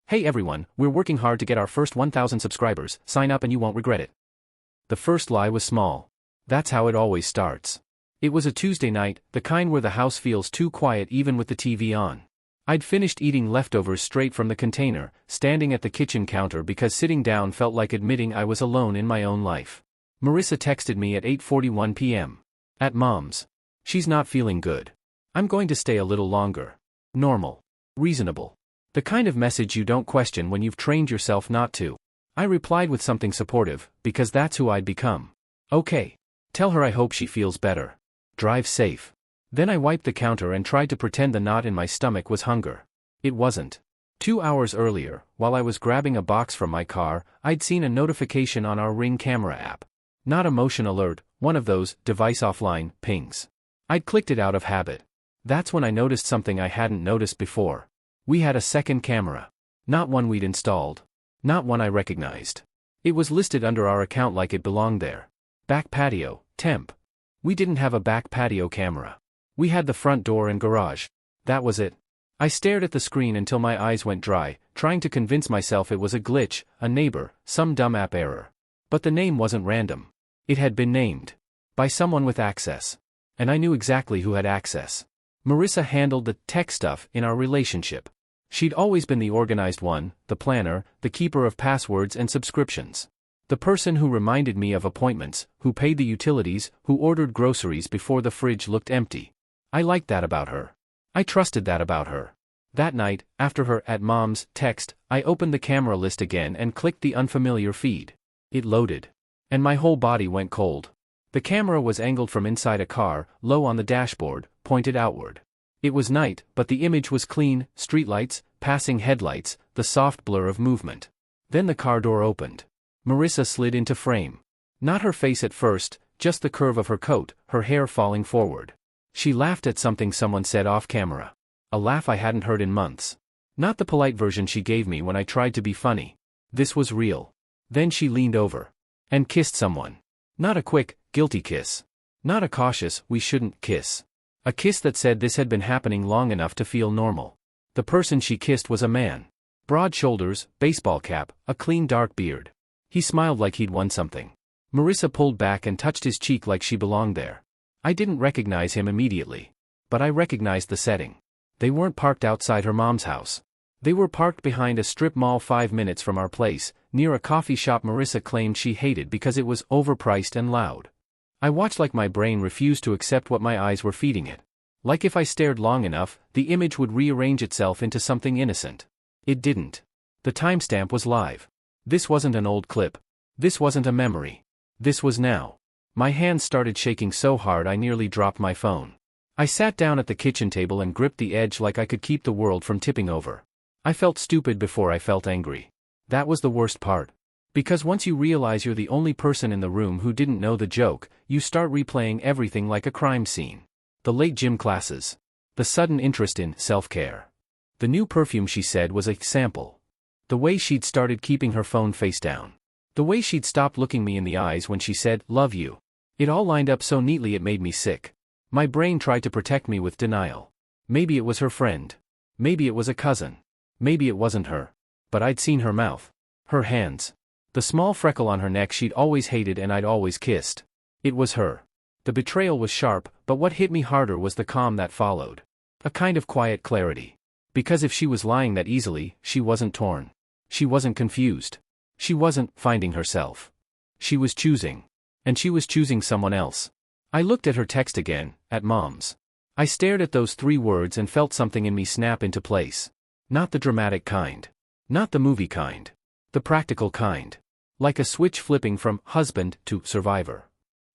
Hey everyone, we're working hard to get our first 1,000 subscribers, sign up and you won't regret it. The first lie was small. That's how it always starts. It was a Tuesday night, the kind where the house feels too quiet even with the TV on. I'd finished eating leftovers straight from the container, standing at the kitchen counter because sitting down felt like admitting I was alone in my own life. Marissa texted me at 8:41 p.m. At Mom's. She's not feeling good. I'm going to stay a little longer. Normal. Reasonable. The kind of message you don't question when you've trained yourself not to. I replied with something supportive, because that's who I'd become. Okay. Tell her I hope she feels better. Drive safe. Then I wiped the counter and tried to pretend the knot in my stomach was hunger. It wasn't. 2 hours earlier, while I was grabbing a box from my car, I'd seen a notification on our Ring camera app. Not a motion alert, one of those, device offline, pings. I'd clicked it out of habit. That's when I noticed something I hadn't noticed before. We had a second camera. Not one we'd installed. Not one I recognized. It was listed under our account like it belonged there. Back patio, temp. We didn't have a back patio camera. We had the front door and garage. That was it. I stared at the screen until my eyes went dry, trying to convince myself it was a glitch, a neighbor, some dumb app error. But the name wasn't random. It had been named. By someone with access. And I knew exactly who had access. Marissa handled the tech stuff in our relationship. She'd always been the organized one, the planner, the keeper of passwords and subscriptions. The person who reminded me of appointments, who paid the utilities, who ordered groceries before the fridge looked empty. I liked that about her. I trusted that about her. That night, after her "at Mom's" text, I opened the camera list again and clicked the unfamiliar feed. It loaded. And my whole body went cold. The camera was angled from inside a car, low on the dashboard, pointed outward. It was night, but the image was clean, streetlights, passing headlights, the soft blur of movement. Then the car door opened. Marissa slid into frame. Not her face at first, just the curve of her coat, her hair falling forward. She laughed at something someone said off camera. A laugh I hadn't heard in months. Not the polite version she gave me when I tried to be funny. This was real. Then she leaned over. And kissed someone. Not a quick, guilty kiss. Not a cautious, we shouldn't kiss. A kiss that said this had been happening long enough to feel normal. The person she kissed was a man. Broad shoulders, baseball cap, a clean dark beard. He smiled like he'd won something. Marissa pulled back and touched his cheek like she belonged there. I didn't recognize him immediately. But I recognized the setting. They weren't parked outside her mom's house. They were parked behind a strip mall 5 minutes from our place, near a coffee shop Marissa claimed she hated because it was overpriced and loud. I watched like my brain refused to accept what my eyes were feeding it. Like if I stared long enough, the image would rearrange itself into something innocent. It didn't. The timestamp was live. This wasn't an old clip. This wasn't a memory. This was now. My hands started shaking so hard I nearly dropped my phone. I sat down at the kitchen table and gripped the edge like I could keep the world from tipping over. I felt stupid before I felt angry. That was the worst part. Because once you realize you're the only person in the room who didn't know the joke, you start replaying everything like a crime scene. The late gym classes. The sudden interest in self-care. The new perfume she said was a sample. The way she'd started keeping her phone face down. The way she'd stopped looking me in the eyes when she said, "Love you." It all lined up so neatly it made me sick. My brain tried to protect me with denial. Maybe it was her friend. Maybe it was a cousin. Maybe it wasn't her. But I'd seen her mouth. Her hands. The small freckle on her neck she'd always hated and I'd always kissed. It was her. The betrayal was sharp, but what hit me harder was the calm that followed. A kind of quiet clarity. Because if she was lying that easily, she wasn't torn. She wasn't confused. She wasn't finding herself. She was choosing. And she was choosing someone else. I looked at her text again, "at Mom's." I stared at those 3 words and felt something in me snap into place. Not the dramatic kind. Not the movie kind. The practical kind. Like a switch flipping from husband to survivor.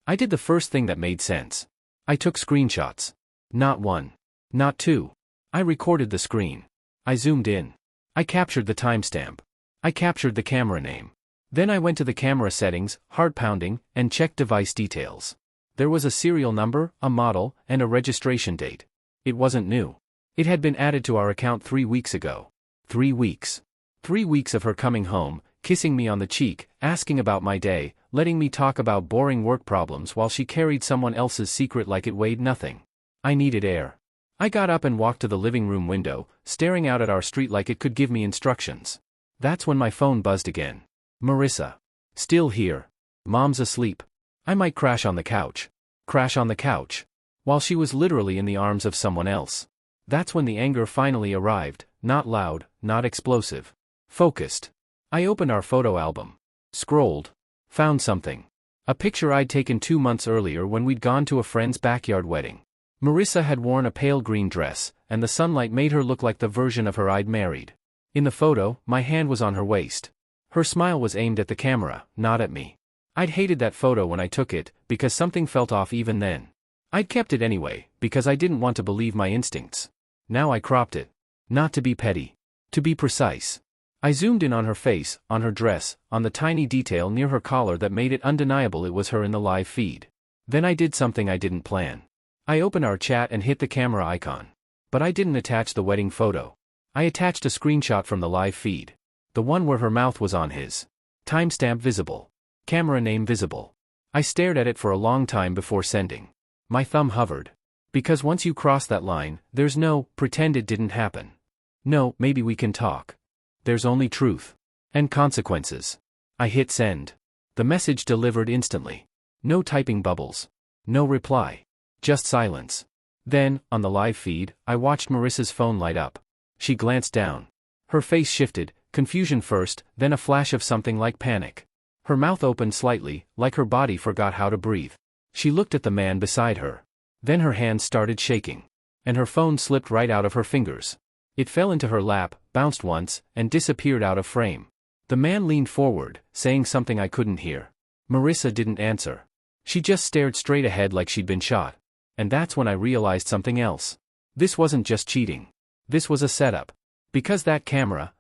I did the first thing that made sense. I took screenshots. Not 1. Not 2. I recorded the screen. I zoomed in. I captured the timestamp. I captured the camera name. Then I went to the camera settings, heart pounding, and checked device details. There was a serial number, a model, and a registration date. It wasn't new. It had been added to our account 3 weeks ago. 3 weeks. 3 weeks of her coming home, kissing me on the cheek, asking about my day, letting me talk about boring work problems while she carried someone else's secret like it weighed nothing. I needed air. I got up and walked to the living room window, staring out at our street like it could give me instructions. That's when my phone buzzed again. Marissa. Still here. Mom's asleep. I might crash on the couch. Crash on the couch. While she was literally in the arms of someone else. That's when the anger finally arrived, not loud, not explosive. Focused. I opened our photo album. Scrolled. Found something. A picture I'd taken 2 months earlier when we'd gone to a friend's backyard wedding. Marissa had worn a pale green dress, and the sunlight made her look like the version of her I'd married. In the photo, my hand was on her waist. Her smile was aimed at the camera, not at me. I'd hated that photo when I took it, because something felt off even then. I'd kept it anyway, because I didn't want to believe my instincts. Now I cropped it. Not to be petty. To be precise. I zoomed in on her face, on her dress, on the tiny detail near her collar that made it undeniable it was her in the live feed. Then I did something I didn't plan. I opened our chat and hit the camera icon. But I didn't attach the wedding photo. I attached a screenshot from the live feed. The one where her mouth was on his. Timestamp visible. Camera name visible. I stared at it for a long time before sending. My thumb hovered. Because once you cross that line, there's no, pretend it didn't happen. No, maybe we can talk. There's only truth. And consequences. I hit send. The message delivered instantly. No typing bubbles. No reply. Just silence. Then, on the live feed, I watched Marissa's phone light up. She glanced down. Her face shifted, confusion first, then a flash of something like panic. Her mouth opened slightly, like her body forgot how to breathe. She looked at the man beside her. Then her hands started shaking. And her phone slipped right out of her fingers. It fell into her lap, bounced once, and disappeared out of frame. The man leaned forward, saying something I couldn't hear. Marissa didn't answer. She just stared straight ahead like she'd been shot. And that's when I realized something else. This wasn't just cheating. This was a setup. Because that camera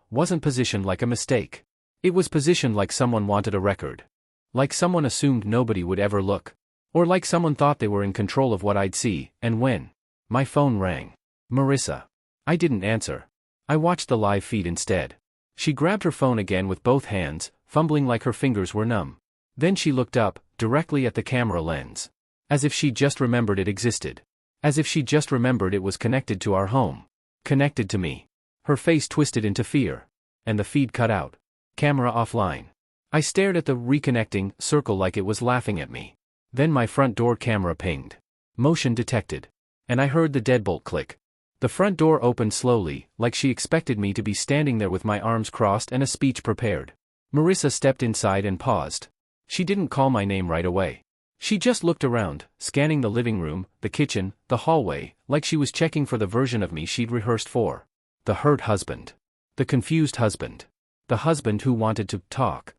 wasn't positioned like a mistake. It was positioned like someone wanted a record. Like someone assumed nobody would ever look. Or like someone thought they were in control of what I'd see, and when. My phone rang. Marissa. I didn't answer. I watched the live feed instead. She grabbed her phone again with both hands, fumbling like her fingers were numb. Then she looked up, directly at the camera lens. As if she just remembered it existed. As if she just remembered it was connected to our home. Connected to me. Her face twisted into fear. And the feed cut out. Camera offline. I stared at the reconnecting circle like it was laughing at me. Then my front door camera pinged. Motion detected. And I heard the deadbolt click. The front door opened slowly, like she expected me to be standing there with my arms crossed and a speech prepared. Marissa stepped inside and paused. She didn't call my name right away. She just looked around, scanning the living room, the kitchen, the hallway, like she was checking for the version of me she'd rehearsed for. The hurt husband. The confused husband. The husband who wanted to talk.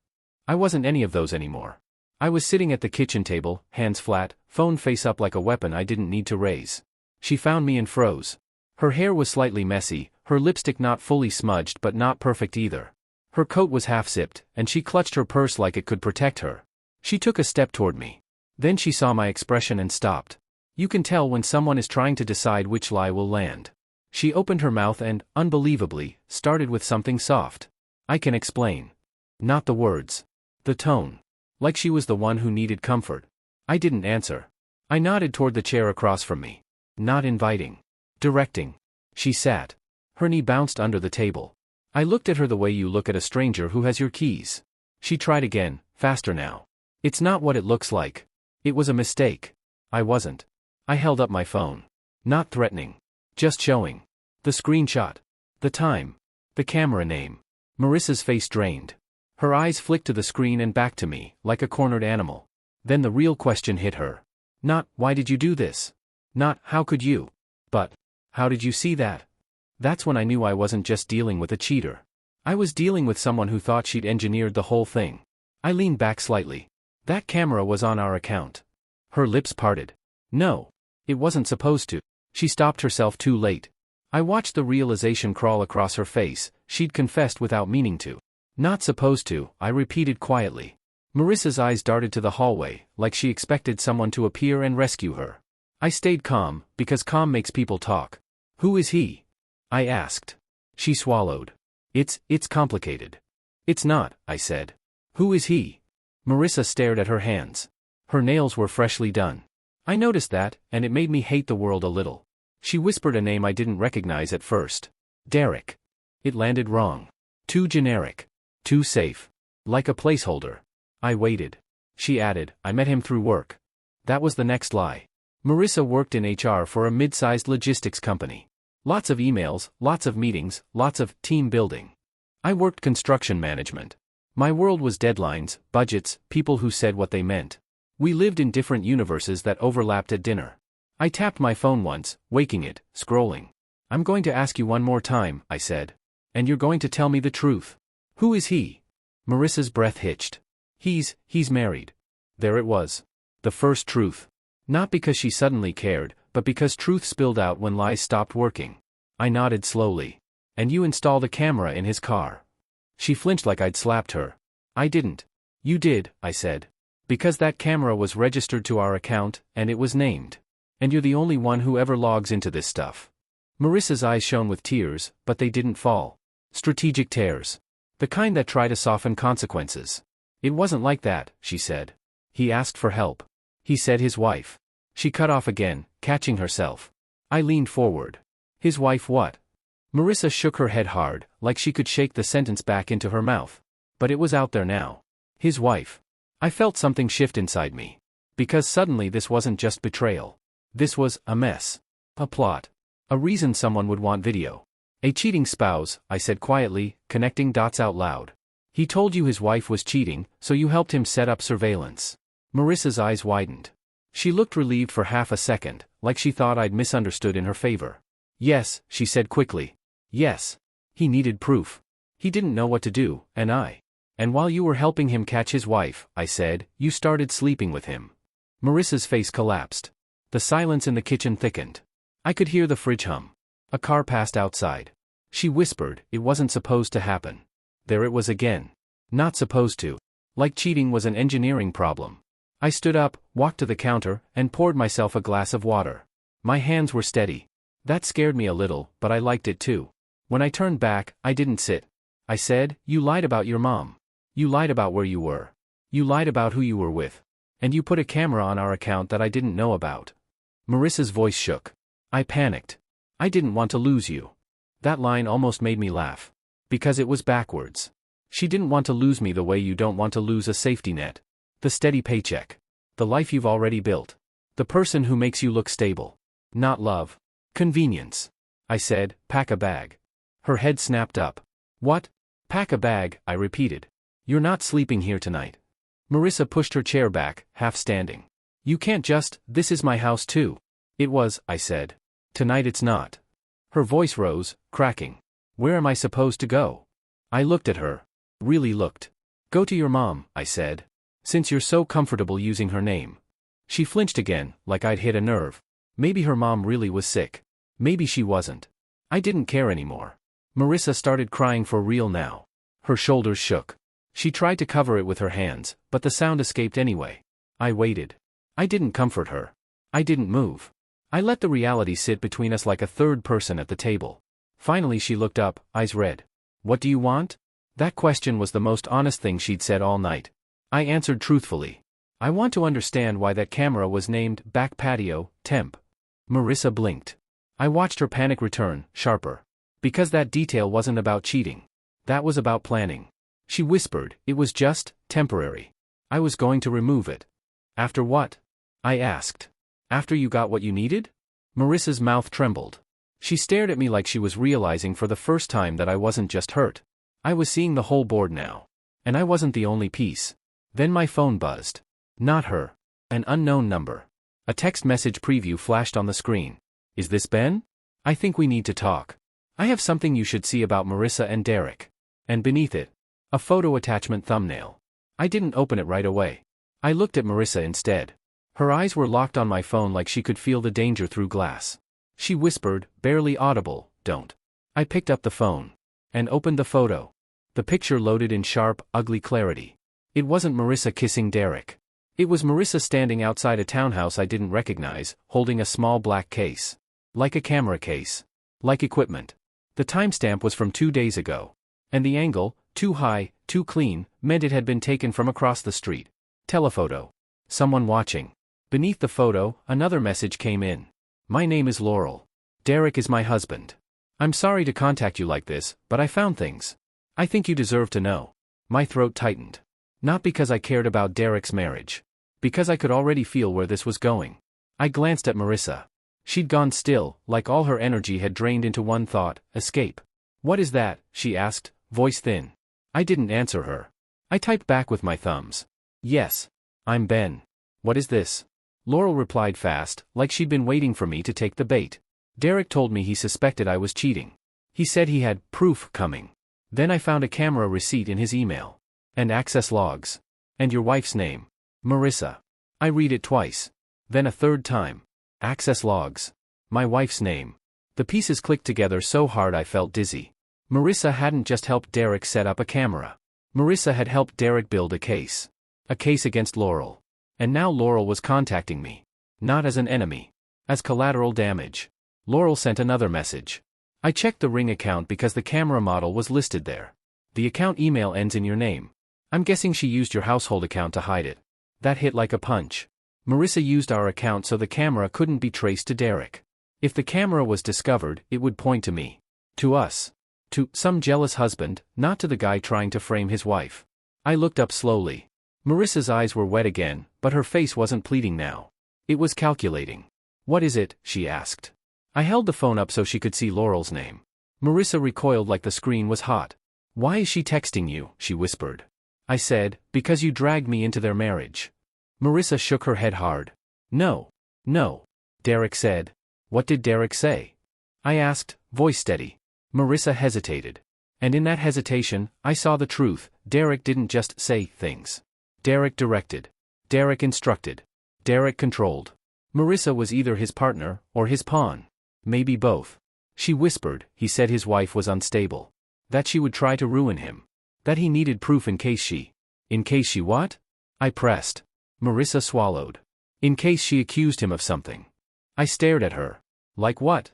I wasn't any of those anymore. I was sitting at the kitchen table, hands flat, phone face up like a weapon I didn't need to raise. She found me and froze. Her hair was slightly messy, her lipstick not fully smudged but not perfect either. Her coat was half-zipped, and she clutched her purse like it could protect her. She took a step toward me. Then she saw my expression and stopped. You can tell when someone is trying to decide which lie will land. She opened her mouth and, unbelievably, started with something soft. I can explain. Not the words. The tone. Like she was the one who needed comfort. I didn't answer. I nodded toward the chair across from me. Not inviting. Directing. She sat. Her knee bounced under the table. I looked at her the way you look at a stranger who has your keys. She tried again, faster now. It's not what it looks like. It was a mistake. I wasn't. I held up my phone. Not threatening. Just showing. The screenshot. The time. The camera name. Marissa's face drained. Her eyes flicked to the screen and back to me, like a cornered animal. Then the real question hit her. Not, why did you do this? Not, how could you? But, how did you see that? That's when I knew I wasn't just dealing with a cheater. I was dealing with someone who thought she'd engineered the whole thing. I leaned back slightly. That camera was on our account. Her lips parted. No. It wasn't supposed to. She stopped herself too late. I watched the realization crawl across her face, she'd confessed without meaning to. Not supposed to, I repeated quietly. Marissa's eyes darted to the hallway, like she expected someone to appear and rescue her. I stayed calm, because calm makes people talk. Who is he? I asked. She swallowed. It's complicated. It's not, I said. Who is he? Marissa stared at her hands. Her nails were freshly done. I noticed that, and it made me hate the world a little. She whispered a name I didn't recognize at first. Derek. It landed wrong. Too generic. Too safe. Like a placeholder. I waited. She added, I met him through work. That was the next lie. Marissa worked in HR for a mid-sized logistics company. Lots of emails, lots of meetings, lots of team building. I worked construction management. My world was deadlines, budgets, people who said what they meant. We lived in different universes that overlapped at dinner. I tapped my phone once, waking it, scrolling. I'm going to ask you one more time, I said. And you're going to tell me the truth. Who is he? Marissa's breath hitched. He's married. There it was. The first truth. Not because she suddenly cared, but because truth spilled out when lies stopped working. I nodded slowly. And you installed a camera in his car. She flinched like I'd slapped her. I didn't. You did, I said. Because that camera was registered to our account, and it was named. And you're the only one who ever logs into this stuff. Marissa's eyes shone with tears, but they didn't fall. Strategic tears. The kind that try to soften consequences. It wasn't like that, she said. He asked for help. He said his wife. She cut off again, catching herself. I leaned forward. His wife what? Marissa shook her head hard, like she could shake the sentence back into her mouth. But it was out there now. His wife. I felt something shift inside me. Because suddenly this wasn't just betrayal. This was a mess. A plot. A reason someone would want video. A cheating spouse, I said quietly, connecting dots out loud. He told you his wife was cheating, so you helped him set up surveillance. Marissa's eyes widened. She looked relieved for half a second, like she thought I'd misunderstood in her favor. Yes, she said quickly. Yes. He needed proof. He didn't know what to do, and while you were helping him catch his wife, I said, you started sleeping with him. Marissa's face collapsed. The silence in the kitchen thickened. I could hear the fridge hum. A car passed outside. She whispered, it wasn't supposed to happen. There it was again. Not supposed to. Like cheating was an engineering problem. I stood up, walked to the counter, and poured myself a glass of water. My hands were steady. That scared me a little, but I liked it too. When I turned back, I didn't sit. I said, you lied about your mom. You lied about where you were. You lied about who you were with. And you put a camera on our account that I didn't know about. Marissa's voice shook. I panicked. I didn't want to lose you. That line almost made me laugh. Because it was backwards. She didn't want to lose me the way you don't want to lose a safety net. The steady paycheck. The life you've already built. The person who makes you look stable. Not love. Convenience. I said, pack a bag. Her head snapped up. What? Pack a bag, I repeated. You're not sleeping here tonight. Marissa pushed her chair back, half standing. You can't just, this is my house too. It was, I said. Tonight it's not. Her voice rose, cracking. Where am I supposed to go? I looked at her. Really looked. Go to your mom, I said. Since you're so comfortable using her name. She flinched again, like I'd hit a nerve. Maybe her mom really was sick. Maybe she wasn't. I didn't care anymore. Marissa started crying for real now. Her shoulders shook. She tried to cover it with her hands, but the sound escaped anyway. I waited. I didn't comfort her. I didn't move. I let the reality sit between us like a third person at the table. Finally she looked up, eyes red. What do you want? That question was the most honest thing she'd said all night. I answered truthfully. I want to understand why that camera was named Back Patio, Temp. Marissa blinked. I watched her panic return, sharper. Because that detail wasn't about cheating. That was about planning. She whispered, it was just, temporary. I was going to remove it. After what? I asked. After you got what you needed? Marissa's mouth trembled. She stared at me like she was realizing for the first time that I wasn't just hurt. I was seeing the whole board now. And I wasn't the only piece. Then my phone buzzed. Not her. An unknown number. A text message preview flashed on the screen. Is this Ben? I think we need to talk. I have something you should see about Marissa and Derek. And beneath it, a photo attachment thumbnail. I didn't open it right away. I looked at Marissa instead. Her eyes were locked on my phone like she could feel the danger through glass. She whispered, barely audible, don't. I picked up the phone. And opened the photo. The picture loaded in sharp, ugly clarity. It wasn't Marissa kissing Derek. It was Marissa standing outside a townhouse I didn't recognize, holding a small black case. Like a camera case. Like equipment. The timestamp was from 2 days ago. And the angle, too high, too clean, meant it had been taken from across the street. Telephoto. Someone watching. Beneath the photo, another message came in. My name is Laurel. Derek is my husband. I'm sorry to contact you like this, but I found things. I think you deserve to know. My throat tightened. Not because I cared about Derek's marriage. Because I could already feel where this was going. I glanced at Marissa. She'd gone still, like all her energy had drained into one thought: escape. What is that? She asked, voice thin. I didn't answer her. I typed back with my thumbs. Yes. I'm Ben. What is this? Laurel replied fast, like she'd been waiting for me to take the bait. Derek told me he suspected I was cheating. He said he had proof coming. Then I found a camera receipt in his email. And access logs. And your wife's name. Marissa. I read it twice. Then a third time. Access logs. My wife's name. The pieces clicked together so hard I felt dizzy. Marissa hadn't just helped Derek set up a camera. Marissa had helped Derek build a case. A case against Laurel. And now Laurel was contacting me. Not as an enemy. As collateral damage. Laurel sent another message. I checked the Ring account because the camera model was listed there. The account email ends in your name. I'm guessing she used your household account to hide it. That hit like a punch. Marissa used our account so the camera couldn't be traced to Derek. If the camera was discovered, it would point to me. To us. To some jealous husband, not to the guy trying to frame his wife. I looked up slowly. Marissa's eyes were wet again, but her face wasn't pleading now. It was calculating. What is it? She asked. I held the phone up so she could see Laurel's name. Marissa recoiled like the screen was hot. Why is she texting you? She whispered. I said, because you dragged me into their marriage. Marissa shook her head hard. No. No. Derek said. What did Derek say? I asked, voice steady. Marissa hesitated. And in that hesitation, I saw the truth. Derek didn't just say things. Derek directed. Derek instructed. Derek controlled. Marissa was either his partner, or his pawn. Maybe both. She whispered, he said his wife was unstable. That she would try to ruin him. That he needed proof in case she. In case she what? I pressed. Marissa swallowed. In case she accused him of something. I stared at her. Like what?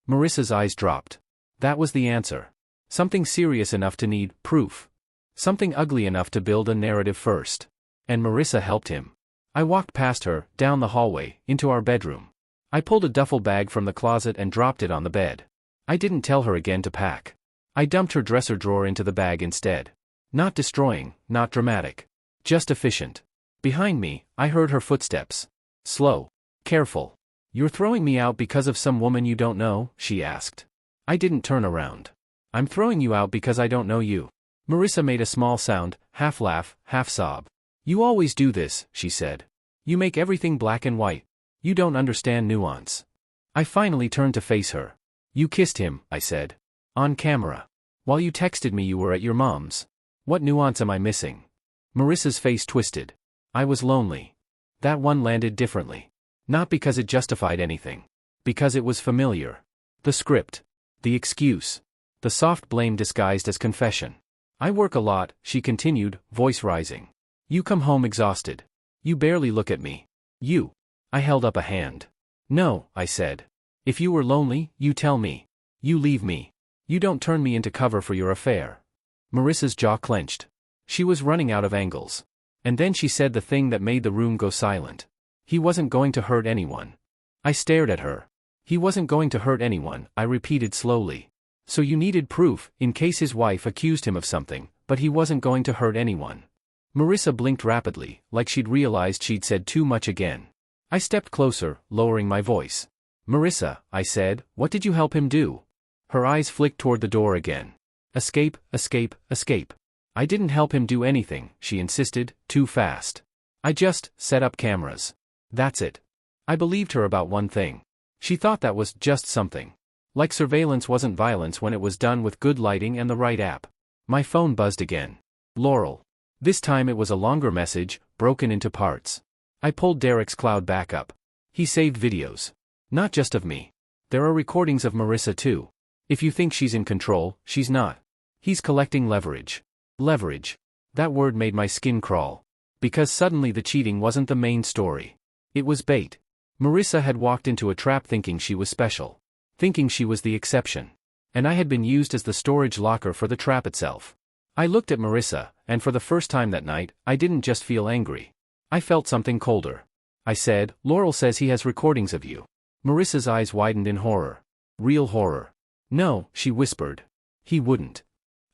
Marissa's eyes dropped. That was the answer. Something serious enough to need proof. Something ugly enough to build a narrative first. And Marissa helped him. I walked past her, down the hallway, into our bedroom. I pulled a duffel bag from the closet and dropped it on the bed. I didn't tell her again to pack. I dumped her dresser drawer into the bag instead. Not destroying, not dramatic. Just efficient. Behind me, I heard her footsteps. Slow. Careful. You're throwing me out because of some woman you don't know? She asked. I didn't turn around. I'm throwing you out because I don't know you. Marissa made a small sound, half laugh, half sob. You always do this, she said. You make everything black and white. You don't understand nuance. I finally turned to face her. You kissed him, I said. On camera. While you texted me you were at your mom's. What nuance am I missing? Marissa's face twisted. I was lonely. That one landed differently. Not because it justified anything. Because it was familiar. The script. The excuse. The soft blame disguised as confession. I work a lot, she continued, voice rising. You come home exhausted. You barely look at me. You. I held up a hand. No, I said. If you were lonely, you tell me. You leave me. You don't turn me into cover for your affair. Marissa's jaw clenched. She was running out of angles. And then she said the thing that made the room go silent. He wasn't going to hurt anyone. I stared at her. He wasn't going to hurt anyone, I repeated slowly. So you needed proof, in case his wife accused him of something, but he wasn't going to hurt anyone. Marissa blinked rapidly, like she'd realized she'd said too much again. I stepped closer, lowering my voice. Marissa, I said, what did you help him do? Her eyes flicked toward the door again. Escape, escape, escape. I didn't help him do anything, she insisted, too fast. I just set up cameras. That's it. I believed her about one thing. She thought that was just something. Like surveillance wasn't violence when it was done with good lighting and the right app. My phone buzzed again. Laurel. This time it was a longer message, broken into parts. I pulled Derek's cloud backup. He saved videos. Not just of me. There are recordings of Marissa too. If you think she's in control, she's not. He's collecting leverage. Leverage. That word made my skin crawl. Because suddenly the cheating wasn't the main story. It was bait. Marissa had walked into a trap thinking she was special. Thinking she was the exception. And I had been used as the storage locker for the trap itself. I looked at Marissa, and for the first time that night, I didn't just feel angry. I felt something colder. I said, Laurel says he has recordings of you. Marissa's eyes widened in horror. Real horror. No, she whispered. He wouldn't.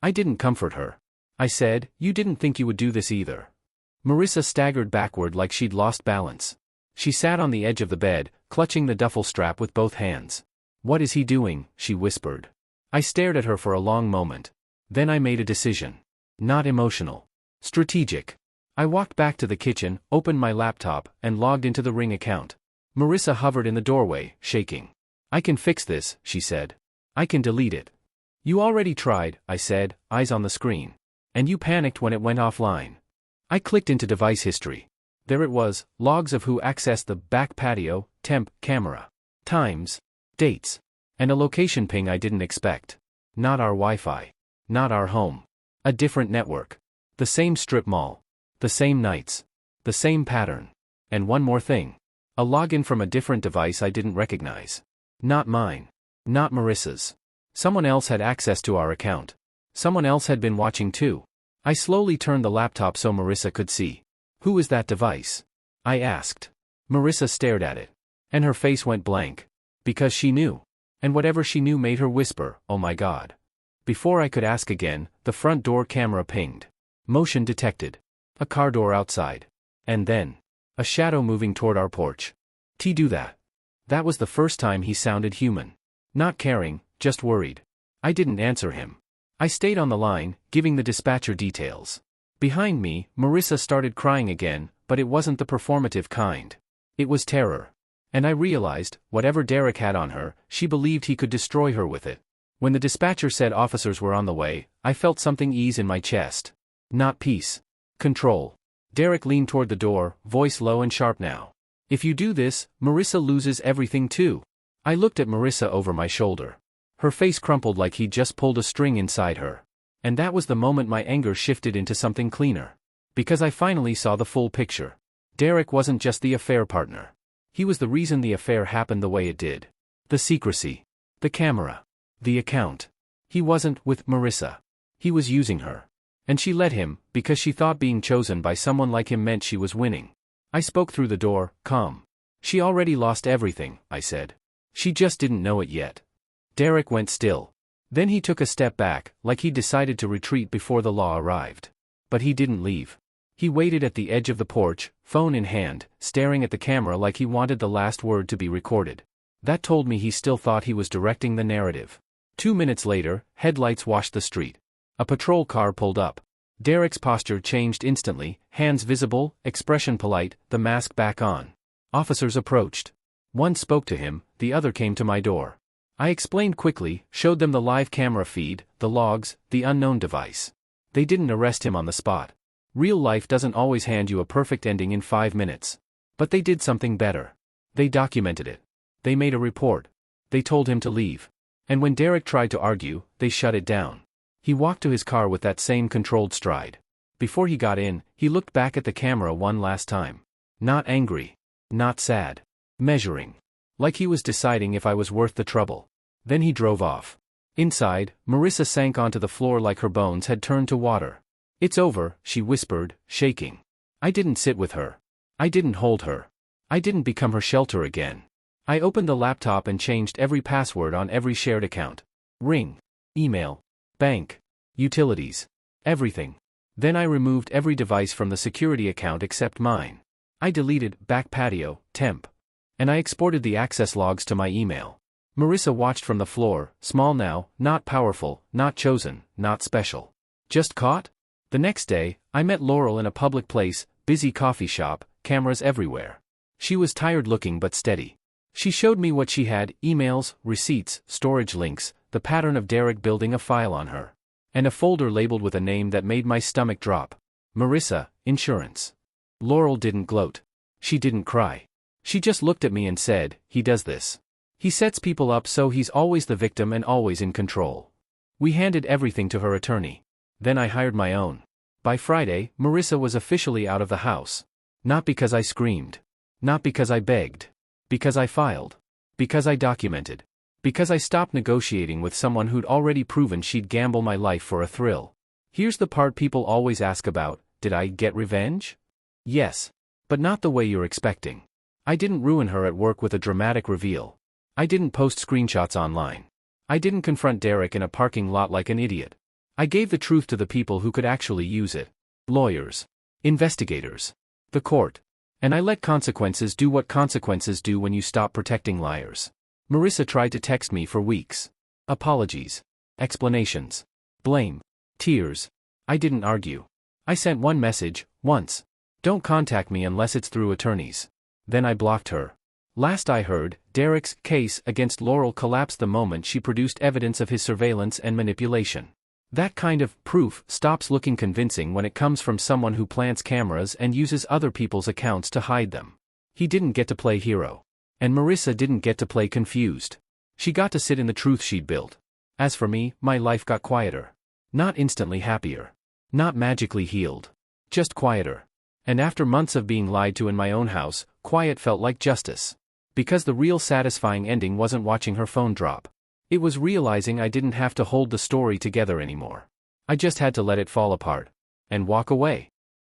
I didn't comfort her. I said, you didn't think you would do this either. Marissa staggered backward like she'd lost balance. She sat on the edge of the bed, clutching the duffel strap with both hands. What is he doing? She whispered. I stared at her for a long moment. Then I made a decision. Not emotional. Strategic. I walked back to the kitchen, opened my laptop, and logged into the Ring account. Marissa hovered in the doorway, shaking. I can fix this, she said. I can delete it. You already tried, I said, eyes on the screen. And you panicked when it went offline. I clicked into device history. There it was, logs of who accessed the back patio, temp, camera. Times. Dates. And a location ping I didn't expect. Not our Wi-Fi. Not our home. A different network. The same strip mall. The same nights. The same pattern. And one more thing. A login from a different device I didn't recognize. Not mine. Not Marissa's. Someone else had access to our account. Someone else had been watching too. I slowly turned the laptop so Marissa could see. Who is that device? I asked. Marissa stared at it. And her face went blank. Because she knew. And whatever she knew made her whisper, oh my God. Before I could ask again, the front door camera pinged. Motion detected. A car door outside. And then. A shadow moving toward our porch. Do that. That was the first time he sounded human. Not caring, just worried. I didn't answer him. I stayed on the line, giving the dispatcher details. Behind me, Marissa started crying again, but it wasn't the performative kind. It was terror. And I realized, whatever Derek had on her, she believed he could destroy her with it. When the dispatcher said officers were on the way, I felt something ease in my chest. Not peace. Control. Derek leaned toward the door, voice low and sharp now. If you do this, Marissa loses everything too. I looked at Marissa over my shoulder. Her face crumpled like he'd just pulled a string inside her. And that was the moment my anger shifted into something cleaner. Because I finally saw the full picture. Derek wasn't just the affair partner. He was the reason the affair happened the way it did. The secrecy. The camera. The account. He wasn't with Marissa. He was using her. And she let him, because she thought being chosen by someone like him meant she was winning. I spoke through the door, calm. She already lost everything, I said. She just didn't know it yet. Derek went still. Then he took a step back, like he decided to retreat before the law arrived. But he didn't leave. He waited at the edge of the porch, phone in hand, staring at the camera like he wanted the last word to be recorded. That told me he still thought he was directing the narrative. 2 minutes later, headlights washed the street. A patrol car pulled up. Derek's posture changed instantly, hands visible, expression polite, the mask back on. Officers approached. One spoke to him, the other came to my door. I explained quickly, showed them the live camera feed, the logs, the unknown device. They didn't arrest him on the spot. Real life doesn't always hand you a perfect ending in 5 minutes. But they did something better. They documented it. They made a report. They told him to leave. And when Derek tried to argue, they shut it down. He walked to his car with that same controlled stride. Before he got in, he looked back at the camera one last time. Not angry. Not sad. Measuring. Like he was deciding if I was worth the trouble. Then he drove off. Inside, Marissa sank onto the floor like her bones had turned to water. It's over, she whispered, shaking. I didn't sit with her. I didn't hold her. I didn't become her shelter again. I opened the laptop and changed every password on every shared account. Ring. Email. Bank. Utilities. Everything. Then I removed every device from the security account except mine. I deleted back patio, temp. And I exported the access logs to my email. Marissa watched from the floor, small now, not powerful, not chosen, not special. Just caught? The next day, I met Laurel in a public place, busy coffee shop, cameras everywhere. She was tired looking but steady. She showed me what she had, emails, receipts, storage links, the pattern of Derek building a file on her. And a folder labeled with a name that made my stomach drop. Marissa, insurance. Laurel didn't gloat. She didn't cry. She just looked at me and said, he does this. He sets people up so he's always the victim and always in control. We handed everything to her attorney. Then I hired my own. By Friday, Marissa was officially out of the house. Not because I screamed. Not because I begged. Because I filed. Because I documented. Because I stopped negotiating with someone who'd already proven she'd gamble my life for a thrill. Here's the part people always ask about, did I get revenge? Yes. But not the way you're expecting. I didn't ruin her at work with a dramatic reveal. I didn't post screenshots online. I didn't confront Derek in a parking lot like an idiot. I gave the truth to the people who could actually use it. Lawyers. Investigators. The court. And I let consequences do what consequences do when you stop protecting liars. Marissa tried to text me for weeks. Apologies. Explanations. Blame. Tears. I didn't argue. I sent one message, once. Don't contact me unless it's through attorneys. Then I blocked her. Last I heard, Derek's case against Laurel collapsed the moment she produced evidence of his surveillance and manipulation. That kind of proof stops looking convincing when it comes from someone who plants cameras and uses other people's accounts to hide them. He didn't get to play hero. And Marissa didn't get to play confused. She got to sit in the truth she'd built. As for me, my life got quieter. Not instantly happier. Not magically healed. Just quieter. And after months of being lied to in my own house, quiet felt like justice. Because the real satisfying ending wasn't watching her phone drop. It was realizing I didn't have to hold the story together anymore. I just had to let it fall apart. And walk away.